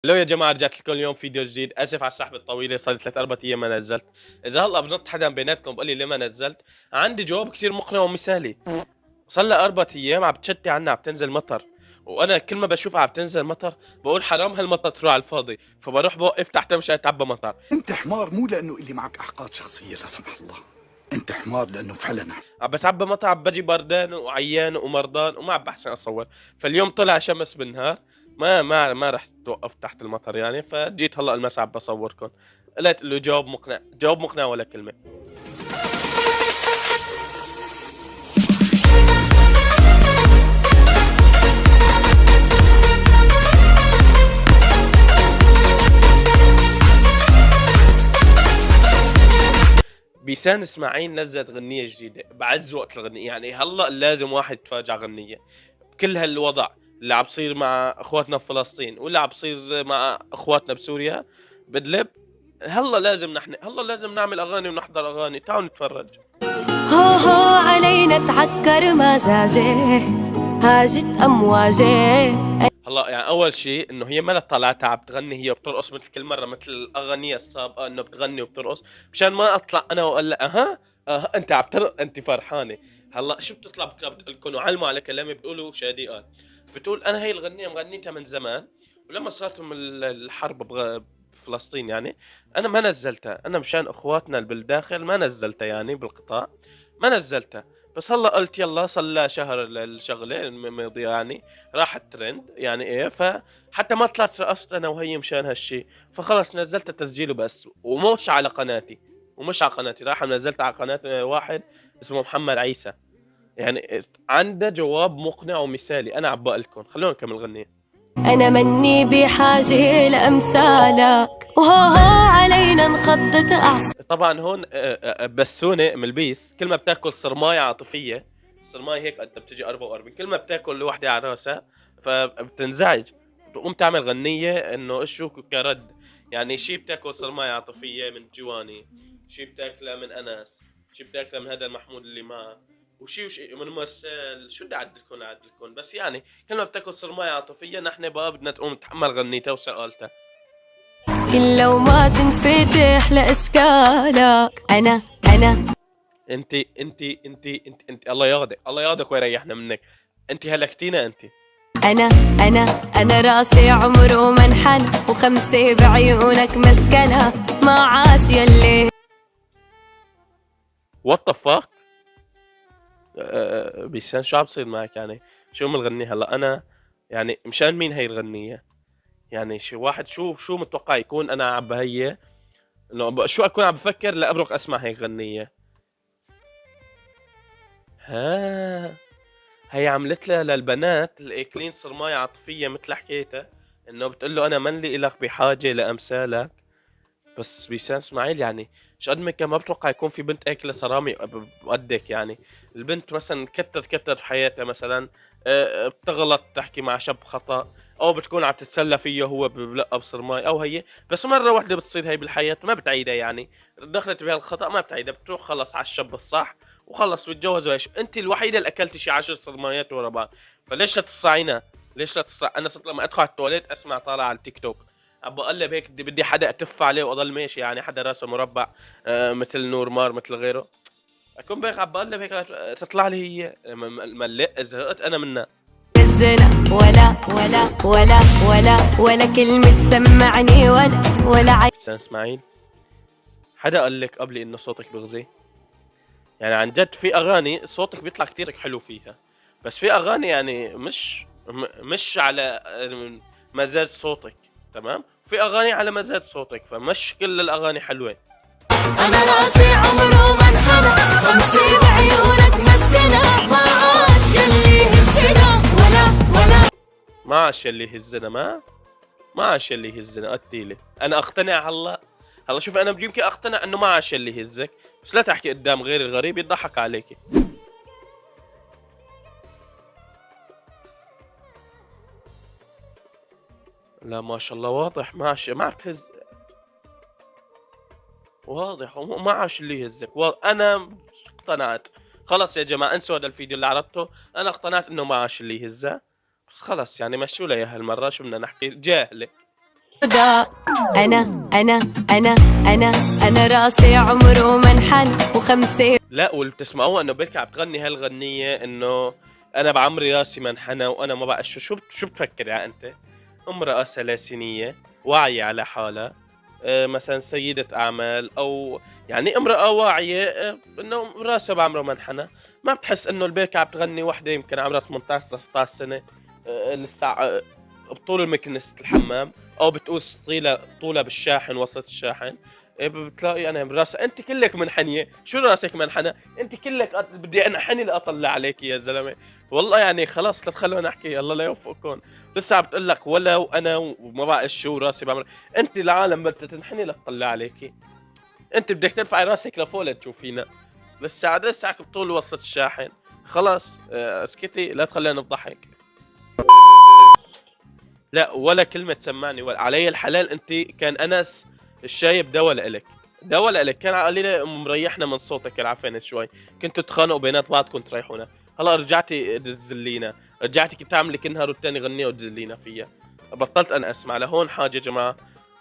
لو يا جماعة رجعت لكم اليوم فيديو جديد، آسف على السحبة الطويلة، صار لي 3 4 أيام ما نزلت. إذا هلأ بنط حدا بيناتكم بيقول لي ليه ما نزلت، عندي جواب كثير مقنع ومثالي. صار لها 4 أيام عم بتشتي عنا عم تنزل مطر، وأنا كل ما باشوفها عم تنزل مطر باقول حرام هالمطر تروح على الفاضي، فباروح بوقف تحتها مشان يتعبى مطر. انت حمار مو لانه اللي معك احقاد شخصيه لا سمح الله. انت حمار لانه فعلا. عم بتعبى مطر، عم باجي بردان وعيان ومرضان وما عم باحسن أصور، فاليوم طلع شمس بالنهار، ما رحت توقفت تحت المطر يعني، فجيت هلأ المسا عم باصوركم. قلت له جواب مقنع، جواب مقنع ولا كلمة. بيسان اسماعيل نزلت غنية جديدة بعز وقت الغنية، يعني هلأ لازم واحد يتفرج على غنية بكل هالوضع اللي عم بصير مع اخواتنا في فلسطين واللي عم بصير مع اخواتنا بسوريا بإدلب. هلأ لازم نعمل اغاني ونحضر اغاني، تعالوا نتفرج. هو هو علينا تعكر مزاجه، هاجت أمواجه. هلأ يعني اول شيء انه هي ما طلعتها عم تغني، هي بترقص مثل كل مرة مثل الاغاني السابقة انه بتغني وبترقص، مشان ما اطلع انا واقول لها اها انت عم ترقص انت فرحانة. هلأ شو بتطلع بكره بتقول علموا على كلامي، بتقولوا شادي قال، بتقول انا هي الغنية مغنيتها من زمان، ولما صارت من الحرب بفلسطين يعني انا ما نزلتها، انا مشان اخواتنا اللي بالداخل ما نزلتها يعني بالقطاع، ما نزلتها. بس هلا قلت يلا صار لها شهر الشغله الماضيه يعني، راحت ترند يعني ايه، فحتى ما طلعت رقصت انا وهي مشان هالشي، فخلص نزلت تسجيله بس، ومش على قناتي، راح نزلت على قناه واحد اسمه محمد عيسى، يعني عنده جواب مقنع ومثالي. انا عم بقلكم خلونا نكمل غنية. أنا مني بحاجة لأمثالك، وهو هو علينا نخضت أعصابك. طبعا هون بسونة من البيس كل ما بتاكل صرماية عاطفية، الصرماية هيك قد بتجي 44، كل ما بتاكل وحدة على راسها فبتنزعج، بتقوم تعمل غنية انه شو كرد، يعني شي بتاكل صرماية عاطفية من جواني، شي بتاكلها من انس، شي بتاكلها من هذا المحمود اللي معه، وشي من مرسال، شو بدي اعدلكم بس يعني كل ما بتاكل صرماية عاطفية نحن بقى بدنا تقوم تحمل غنيتها وسألتها. كل لو ما تنفتح لأشكالك. أنا انت الله ياخدك ويريحنا منك، انت هلكتينا انت. أنا أنا أنا راسي عمره ما انحنى، وخمسة بعيونك مسكنة، ما عاش يلي. وات ذا فاك بيسان شو عم بصير معك يعني؟ شو مغني هلا انا يعني مشان مين هي الغنية؟ يعني شو واحد شو متوقع يكون انا عم بهي انه شو اكون عم بفكر لابرق اسمع هيك غنية؟ ها هي عملت لها للبنات الاكلين صرماية عاطفية مثل حكيتها، انه بتقول له انا من لي الك بحاجة لامثالك. بس بيسان اسماعيل يعني مش قد ما كان ما بتوقع يكون في بنت اكله صرامي بقدك يعني. البنت مثلا كتر بحياتها مثلا، بتغلط تحكي مع شاب خطأ، او بتكون عم تتسلى فيه هو بلقى بصرماي او هي، بس مره واحده بتصير هي بالحياه ما بتعيدها يعني، دخلت بهالخطأ ما بتعيدها، بتروح خلص على الشاب الصح وخلص بتجوزوا. ايش انت الوحيده اللي اكلتي شي 10 صرمايات ورا بعض، فليش لا تصعينا؟ ليش لا تصع؟ انا صرت لما ادخل على التواليت اسمع طالع على التيك توك، عم بقلب هيك بدي حدا اتف عليه واضل ماشي يعني، حدا راسه مربع مثل نور مار مثل غيره، اكون بيك عم بقلب هيك تطلع لي هي ملق، زهقت انا منها. الزنا ولا كلمة تسمعني، ولا حسين اسماعيل، حدا قال لك قبلي انه صوتك بغزي؟ يعني عن جد في اغاني صوتك بيطلع كتير حلو فيها، بس في اغاني يعني مش على مزاج صوتك، تمام؟ في اغاني على مزاج صوتك، فمش كل الاغاني حلوه. أنا راسي عمره ما انحنى، خمسة بعيونك مسكنة، ما عاش يلي هزنا ولا. ما عاش اللي يهزنا، ما عاش اللي يهزنا قتيلة. انا اقتنع هلا شوف انا يمكن اقتنع انه ما عاش اللي يهزك، بس لا تحكي قدام غير الغريب يضحك عليك. لا ما شاء الله واضح ما عاش، ما بتهز، واضح ما عاش اللي يهزك انا اقتنعت. خلص يا جماعة انسوا هذا الفيديو اللي عرضته، انا اقتنعت انه ما عاش اللي يهزه، بس خلص يعني مشوا لي هالمرة، شو بدنا نحكي جاهلة. أنا راسي عمره ما انحنى وخمسة. لا، واللي بتسمعوه انه بيركي عم تغني هالغنيه انه انا بعمري راسي منحنى وانا ما بقى شو بتفكر يا انت؟ امراه سلاسينيه واعيه على حالها، مثلا سيده اعمال، او يعني امراه واعيه، انه راسها بعمره منحنى. ما بتحس انه البيركي عم تغني وحده يمكن عمرها 18 16 سنه، لسه بطول المكنسة الحمام، او بتقوس طولها بالشاحن وسط الشاحن. بتلاقي انا براسها انت كلك منحنيه، شو راسك منحنى؟ انت كلك بدي انحني لاطلع عليك يا زلمه. والله يعني خلاص لا تخلوني احكي، الله لا يوفقكم. لسه عم بتقول لك ولو انا وما بعرف شو راسي بعمل. انت العالم بدها تنحني لتطلع عليكي، انت بدك ترفعي راسك لفوق لتشوفينا. لسه بطول وسط الشاحن. خلاص اسكتي لا تخلينا نضحك. لا ولا كلمة سمعني ولا علي الحلال. انت كان انس الشايب دواء لإلك، دواء لإلك. كان علينا مريحنا من صوتك العفن شوي. كنتوا تخانقوا بينات بعضكم تريحونا. هلا رجعتي تذلينا، رجعتي كنت تعملي كنهر والتاني غنية وتذلينا فيها. بطلت انا اسمع لهون حاجة يا جماعة.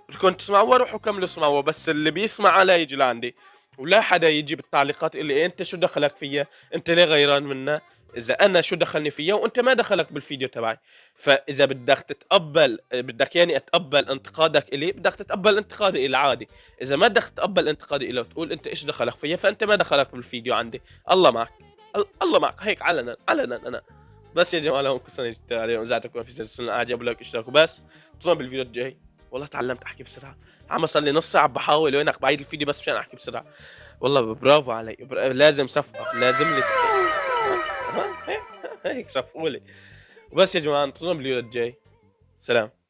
بدكم تسمعوا روحوا كملوا اسمعوا، بس اللي بيسمع لا يجي لعندي، ولا حدا يجي بالتعليقات يقول لي إيه انت شو دخلك فيها؟ انت ليه غيران منا؟ اذا انا شو دخلني فيها وانت ما دخلك بالفيديو تبعي؟ فاذا بدك تتقبل، بدك يعني اتقبل انتقادك الي، بدك تتقبل انتقادي الي عادي. اذا ما بدك تتقبل انتقادي الي وتقول انت ايش دخلك فيها، فانت ما دخلك بالفيديو عندي. الله معك، الله معك، هيك علنا انا. بس يا جماعه لهم كل سنه جبت عليهم اذاعتكم في سلسله اعجب لك اشتركوا بس. انتظروا بالفيديو الجاي. والله تعلمت احكي بسرعه، عم صار لي نص ساعه بحاول وينك بعيد الفيديو بس مشان احكي بسرعه. والله برافو علي، لازم صفقه، لازم لي صفقه. هيك صفقوا لي. وبس يا جماعه انتظروا بالفيديو الجاي. سلام.